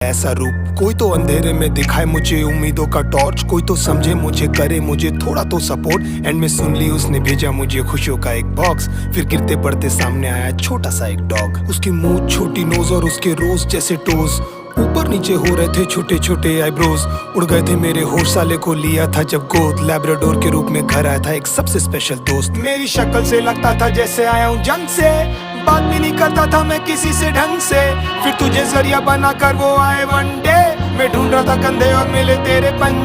ऐसा रूप कोई तो अंधेरे में दिखाए मुझे उम्मीदों का टॉर्च, कोई तो समझे मुझे, करे मुझे थोड़ा तो सपोर्ट। एंड में सुन ली उसने भेजा मुझे खुशियों का एक बॉक्स, फिर गिरते पड़ते सामने आया छोटा सा एक डॉग। उसकी मुंह छोटी नोज और उसके रोज जैसे टोज, ऊपर नीचे हो रहे थे छोटे छोटे आईब्रोज। उड़ गए थे मेरे होश, साले को लिया था जब गोद, लैब्राडोर के रूप में घर आया था एक सबसे स्पेशल दोस्त। मेरी शक्ल से लगता था जैसे आया हूँ जंग से, बात भी नहीं करता था मैं किसी से ढंग से। फिर तुझे जरिया बना कर वो आए वन डे, मैं ढूंढ रहा था कंधे और मिले तेरे पंजे।